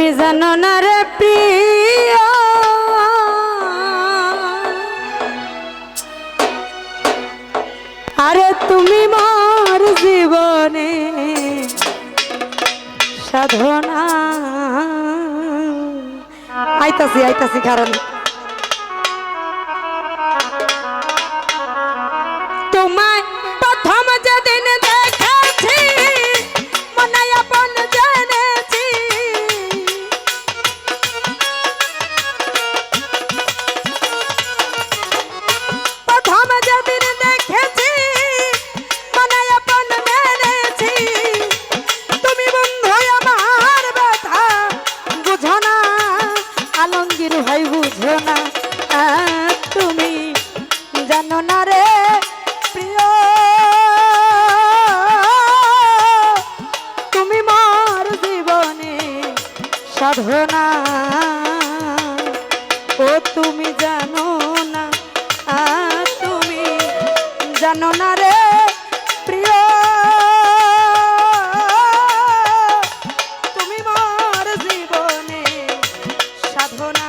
তুমি জানো না রে প্রিয়, আরে তুমি মোর জীবনে সাধনা। আইতাছি কারণ তোমায় প্রথম যেদিন দেখেছি মনে আপন জেনেছি, প্রথম যেদিন দেখেছি মনে আপন মেনেছি, তুমি বন্ধু আমার ব্যথা বুঝো না, আলমগীর ভাই বুঝো না, তুমি জানো না রে প্রিয়, তুমি মোর জীবনে সাধনা। ও তুমি জানো না, তুমি জানো না রে প্রিয়, তুমি মোর জীবনে সাধনা।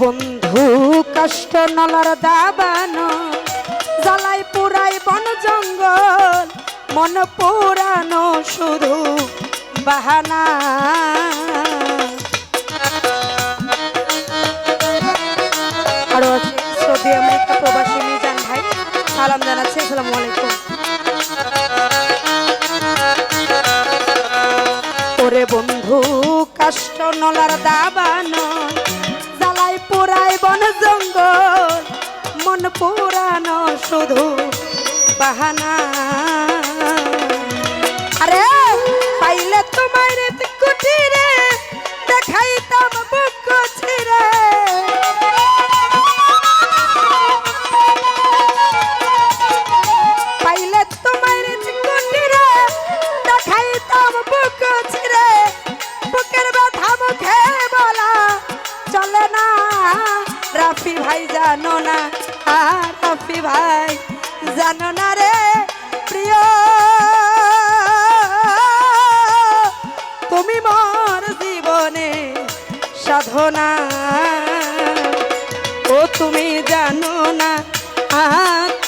বন্ধু কষ্ট নলার দাবানো জ্বালাই পুরাই বন জঙ্গল, মন পুরানো শুধু বাহানা। আরো আছে সৌদি আমেরিকা প্রবাসী মিজান ভাই, সালাম জানাচ্ছি, আসসালামু আলাইকুম। ওরে বন্ধু কষ্ট নলার দাবানো জ্বালাই পুরাই বন জঙ্গল, মন পুরানো শুধু বাহানা। আরে পাইলে তোমার কুটিরে দেখাইতাম বুক ছিড়ে, পাইলে তোমার কুটিরে দেখাইতাম বুক ছিড়ে, বুকের ব্যথা মুখে বলা চলে না। রাফি ভাই জানো না, রাফি ভাই জানো না রে প্রিয়, তুমি মোর জীবনে সাধনা। ও তুমি জানো না,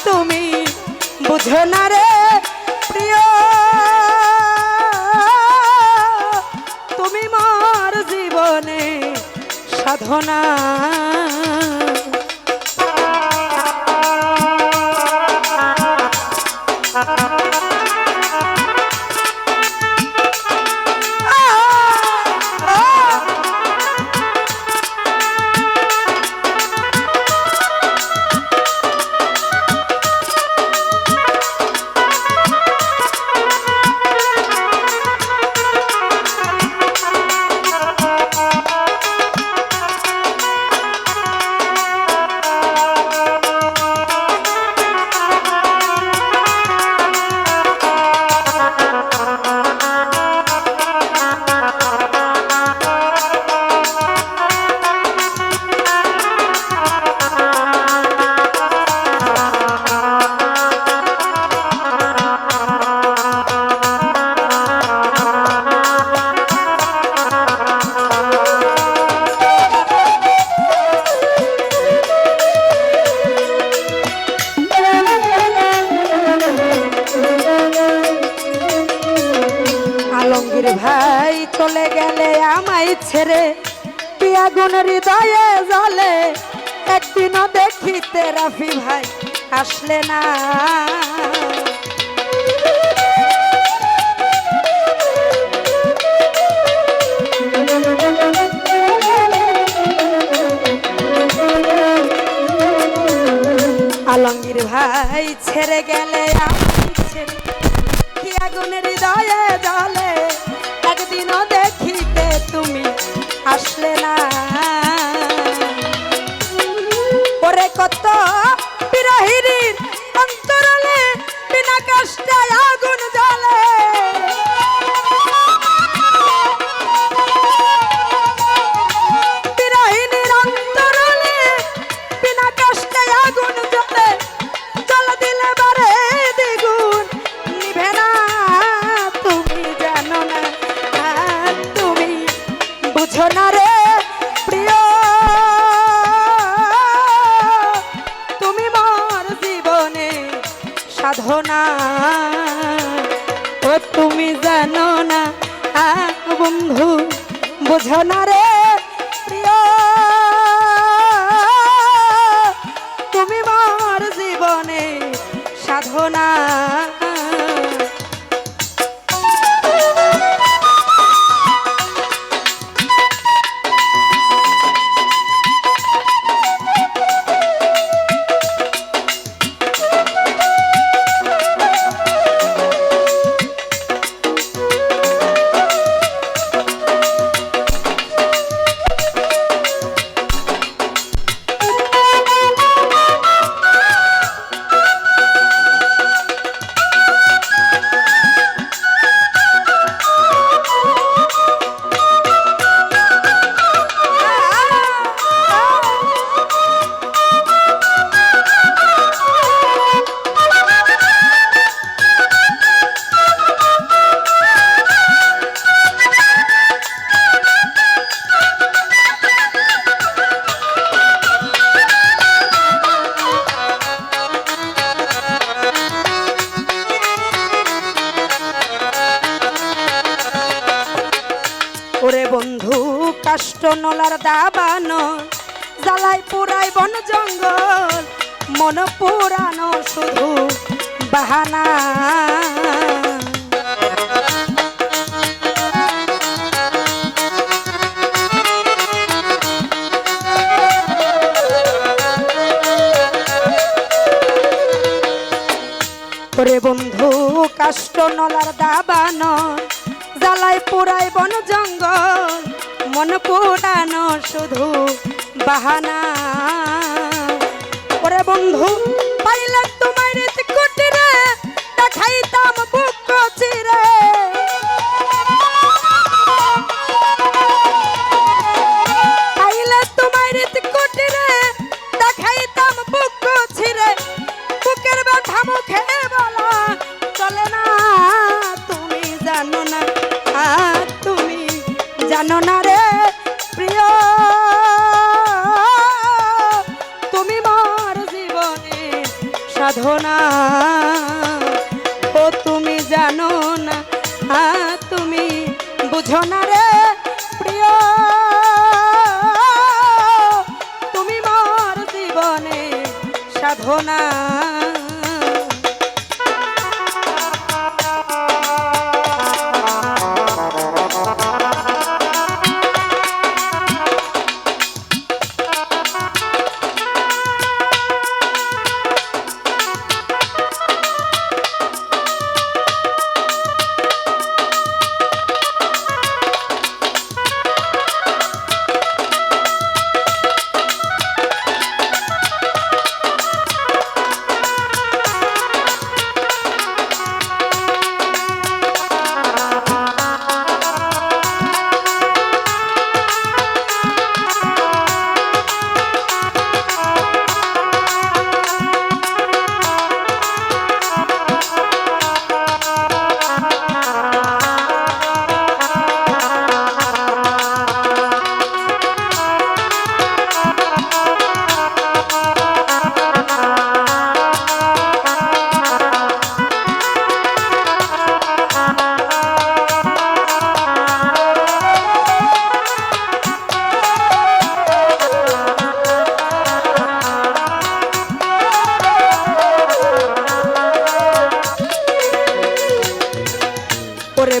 তুমি বুঝো না রে প্রিয়, তুমি মোর জীবনে সাধনা। আলমগীর ভাই চলে গেলে আমায় ছেড়ে, পিয়াগুন হৃদয়ে জ্বলে, একদিনও দেখিতে রাফি ভাই আসলে না। ভাই ছেড়ে গেলে আমায় ছেড়ে কি আগুনের হৃদয়ে জ্বলে একদিনও দেখিতে তুমি আসলে না ওরে কত বিরহিনীর অন্তরালে বিনা কষ্টে আগুন জ্বলে বিরহিনীর অন্তরালে বিনা কষ্টে আগুন জ্বলে জল দিলে বারে দ্বিগুণ নিভে না তুমি জানো না তুমি বুঝো না রে প্রিয় তুমি মোর জীবনে সাধনা ও তুমি জানো না বন্ধু বুঝো না রে প্রিয় তুমি মোর জীবনে সাধনা ওরে বন্ধু কাষ্ট নলার দাবানো জ্বালাই পুরাই বন জঙ্গল মন পুরানো শুধু বাহানা ওরে বন্ধু কাষ্ট নলার দাবানো জ্বালাই পুরাই বন জঙ্গল মন পুরানো শুধু বাহানা ওরে বন্ধু পাইলে তোমার কুটিরে দেখাইতাম বুক চিরে পাইলে তোমার কুটিরে দেখাইতাম বুক চিরে বুকের ব্যথা মুখে বলা চলে না তুমি জানো না তুমি জানো না রে প্রিয় তুমি মোর জীবনে সাধনা ও তুমি জানো না তুমি বুঝো না রে প্রিয় তুমি মোর জীবনে সাধনা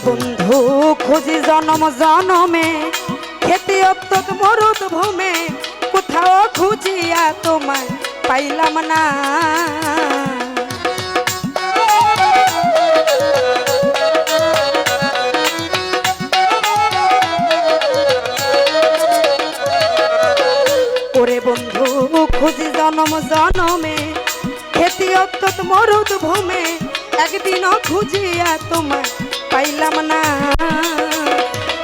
বন্ধু খুঁজি জনম জনমে খেতে অত্যত মরুদ ভূমে কোথাও খুঁজিয়া তোমায় পাইলাম না। বন্ধু খুঁজি জনম জনমে খেতি অত্যত মরুদ ভূমে একদিনও খুঁজিয়া তোমায় পাইলাম না।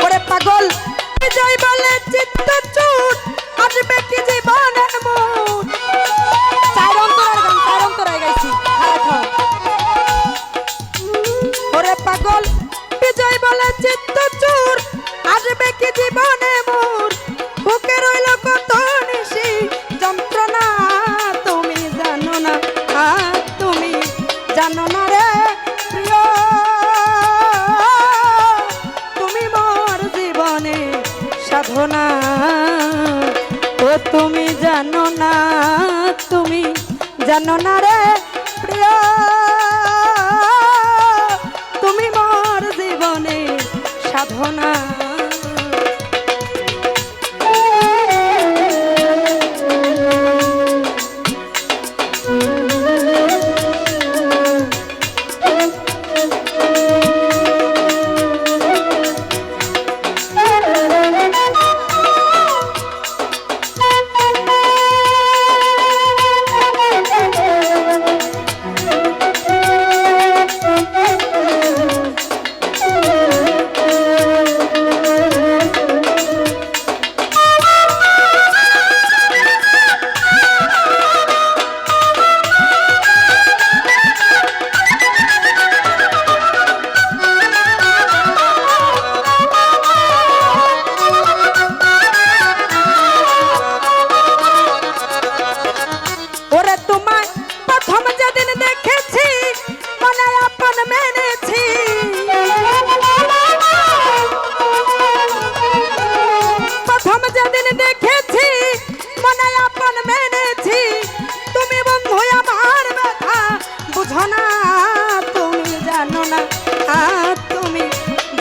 ওরে পাগল বিজয় বলে চিত্ত চুট আসবে কি জীবনের মুট। চার অন্তরায় গাইছি। ওরে পাগল বিজয় বলে চিত্ত চুর আসবে কি জীবনে মোর বুকে রইল কত নিশি যন্ত্রণা তুমি জানো না তুমি জানো না রে প্রিয় তুমি মোর জীবনে সাধনা ও তুমি জানো না তুমি জানো না রে প্রিয় তুমি মোর জীবনে সাধনা।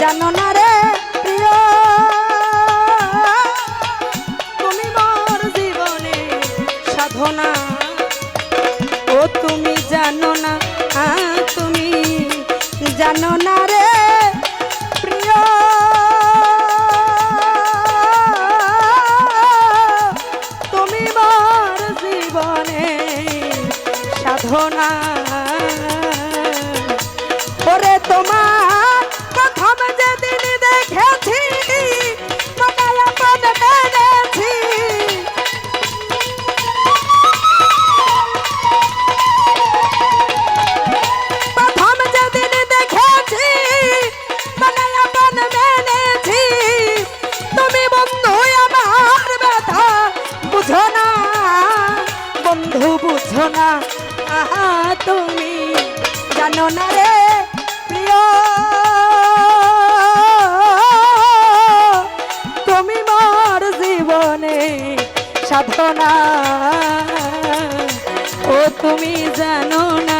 জানো না রে প্রিয় তুমি মোর জীবনে সাধনা ও তুমি জানো না তুমি জানো না রে প্রিয় তুমি মোর জীবনে সাধনা। ওরে তোমার প্রথম যেদিন দেখেছি মনে আপন মেনেছি প্রথম যেদিন দেখেছি মনে আপন মেনেছি তুমি বন্ধু আমার ব্যথা বুঝো না বন্ধু বুঝো না তুমি জানো না রে প্রিয় তুমি মোর জীবনে সাধনা ও তুমি জানো না